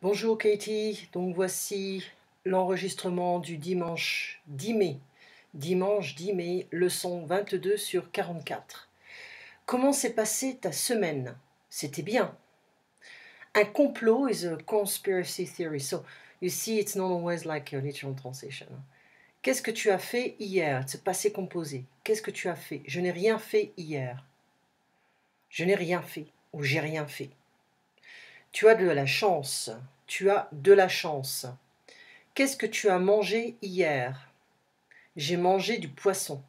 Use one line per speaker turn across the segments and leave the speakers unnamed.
Bonjour Katie, donc voici l'enregistrement du dimanche 10 mai. Dimanche 10 mai, leçon 22 sur 44. Comment s'est passée ta semaine? C'était bien. Un complot is a conspiracy theory. So you see, it's not always like a literal translation. Qu'est-ce que tu as fait hier? C'est passé composé. Qu'est-ce que tu as fait? Je n'ai rien fait hier. Je n'ai rien fait ou j'ai rien fait. Tu as de la chance. Tu as de la chance. Qu'est-ce que tu as mangé hier? J'ai mangé du poisson.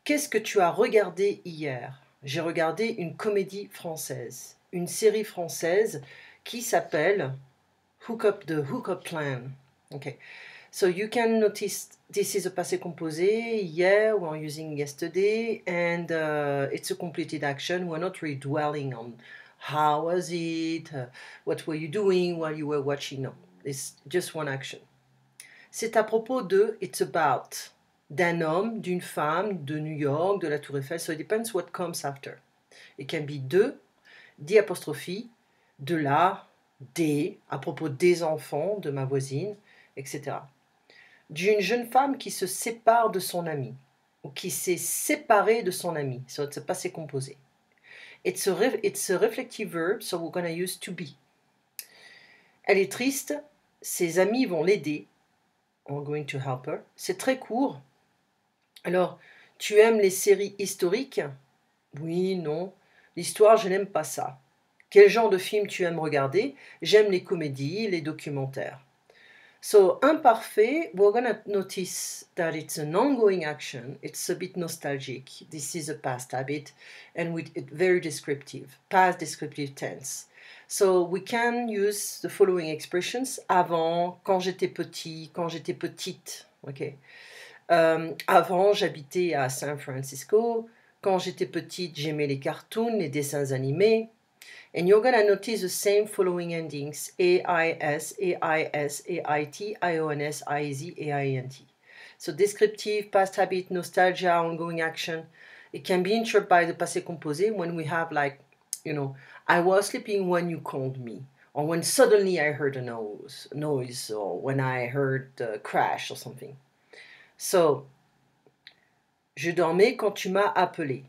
Qu'est-ce que tu as regardé hier? J'ai regardé une comédie française, une série française qui s'appelle The Hookup Plan. Okay, so you can notice this is a passé composé. Hier, we're using yesterday, and it's a completed action. We're not really dwelling on how was it, what were you doing while you were watching. No, it's just one action. C'est à propos de It's about, d'un homme, d'une femme, de New York, de la Tour Eiffel. So it depends what comes after. It can be de, apostrophe, de là, des, à propos des enfants, de ma voisine, etc. D'une jeune femme qui se sépare de son ami, ou qui s'est séparée de son ami. So it's a passé composé. It's a reflective verb, so we're going to use to be. Elle est triste, ses amis vont l'aider. I'm going to help her. C'est très court. Alors, tu aimes les séries historiques? Oui, non. L'histoire, je n'aime pas ça. Quel genre de film tu aimes regarder? J'aime les comédies, les documentaires. So, imparfait, we're going to notice that it's an ongoing action. It's a bit nostalgic. This is a past habit, and with it very descriptive, past descriptive tense. So, we can use the following expressions. Avant, quand j'étais petit, quand j'étais petite. Okay. Avant, j'habitais à San Francisco. Quand j'étais petite, j'aimais les cartoons, les dessins animés. And you're going to notice the same following endings: AIS, AIS, AIT, IONS, IEZ, AINT. So descriptive, past habit, nostalgia, ongoing action. It can be interrupted by the passé composé when we have like, I was sleeping when you called me. Or when suddenly I heard a noise, or when I heard a crash or something. So, je dormais quand tu m'as appelé.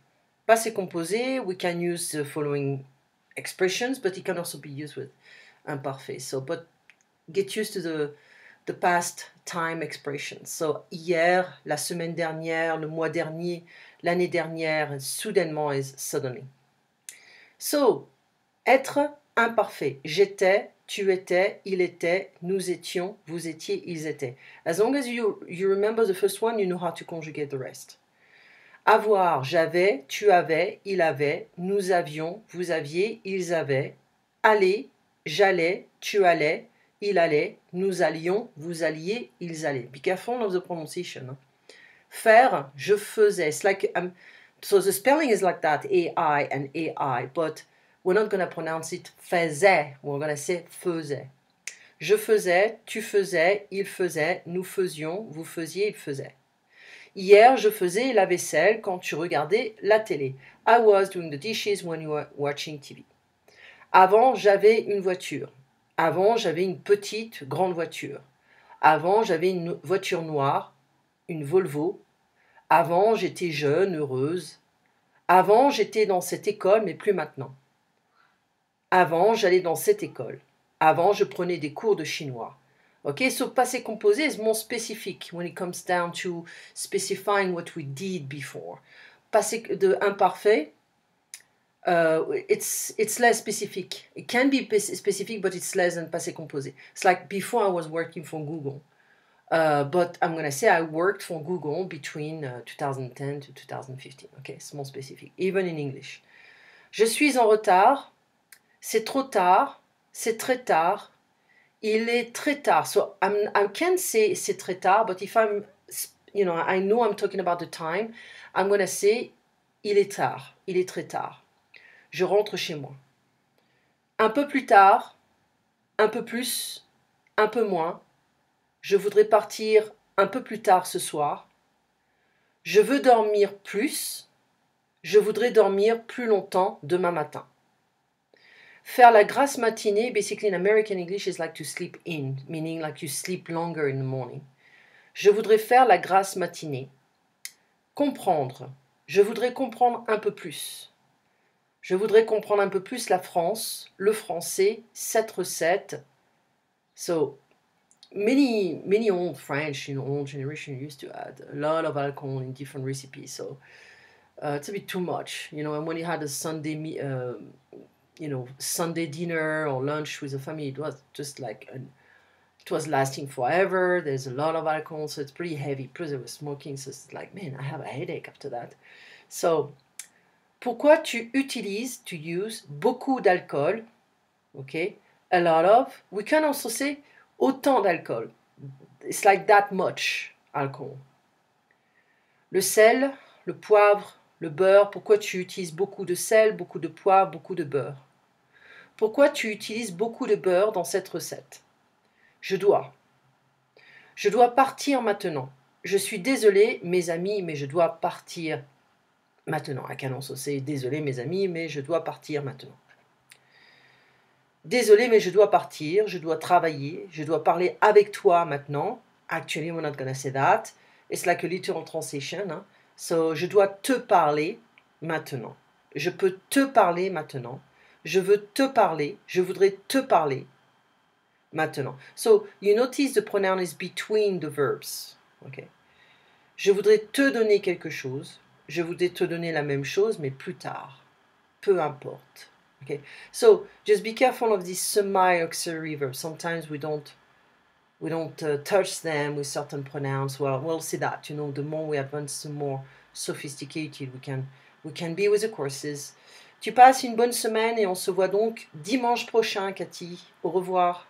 Passé composé, we can use the following expressions, but it can also be used with imparfait. So, but get used to the past time expressions. So, hier, la semaine dernière, le mois dernier, l'année dernière, soudainement is suddenly. So, être imparfait. J'étais, tu étais, il était, nous étions, vous étiez, ils étaient. As long as you remember the first one, you know how to conjugate the rest. Avoir, j'avais, tu avais, il avait, nous avions, vous aviez, ils avaient. Aller, j'allais, tu allais, il allait, nous allions, vous alliez, ils allaient. Be careful of the pronunciation. Faire, je faisais. It's like, so the spelling is like that, AI and AI, but we're not going to pronounce it faisait, we're going to say faisait. Je faisais, tu faisais, il faisait, nous faisions, vous faisiez, il faisait. Hier, je faisais la vaisselle quand tu regardais la télé. I was doing the dishes when you were watching TV. Avant, j'avais une voiture. Avant, j'avais une petite, grande voiture. Avant, j'avais une voiture noire, une Volvo. Avant, j'étais jeune, heureuse. Avant, j'étais dans cette école, mais plus maintenant. Avant, j'allais dans cette école. Avant, je prenais des cours de chinois. Okay, so passé composé is more specific when it comes down to specifying what we did before. Passé de imparfait, it's less specific. It can be specific, but it's less than passé composé. It's like before I was working for Google. But I'm going to say I worked for Google between 2010 to 2015. Okay, it's more specific, even in English. Je suis en retard. C'est trop tard. C'est très tard. Il est très tard. So I can't say c'est très tard, but if I'm, I know I'm talking about the time, I'm going to say il est tard. Il est très tard. Je rentre chez moi. Un peu plus tard, un peu plus, un peu moins. Je voudrais partir un peu plus tard ce soir. Je veux dormir plus. Je voudrais dormir plus longtemps demain matin. Faire la grasse matinée, basically in American English, is like to sleep in, meaning like you sleep longer in the morning. Je voudrais faire la grasse matinée. Comprendre. Je voudrais comprendre un peu plus. Je voudrais comprendre un peu plus la France, le français, cette recette. So, many old French, old generation used to add a lot of alcohol in different recipes. So, it's a bit too much, and when you had a Sunday, Sunday dinner or lunch with the family, it was just like it was lasting forever. There's a lot of alcohol, so it's pretty heavy. Plus, there was smoking, so it's like, man, I have a headache after that. So, pourquoi tu utilises, to use, beaucoup d'alcool, okay? A lot of, we can also say, autant d'alcool. It's like that much alcohol. Le sel, le poivre, le beurre, pourquoi tu utilises beaucoup de sel, beaucoup de poivre, beaucoup de beurre? Pourquoi tu utilises beaucoup de beurre dans cette recette? Je dois. Je dois partir maintenant. Je suis désolé, mes amis, mais je dois partir maintenant. I can also say désolé, mes amis, mais je dois partir maintenant. Désolé, mais je dois partir, je dois travailler, je dois parler avec toi maintenant. Actually, we're not gonna say that. It's like a literal translation. Hein? So, je dois te parler maintenant. Je peux te parler maintenant. Je veux te parler. Je voudrais te parler maintenant. So, you notice the pronoun is between the verbs. Okay. Je voudrais te donner quelque chose. Je voudrais te donner la même chose, mais plus tard. Peu importe. Okay. So, just be careful of these semi-auxiliary verbs. Sometimes we don't touch them with certain pronouns. Well, we'll see that. The more we advance, the more sophisticated we can be with the courses. Tu passes une bonne semaine et on se voit donc dimanche prochain, Cathy. Au revoir.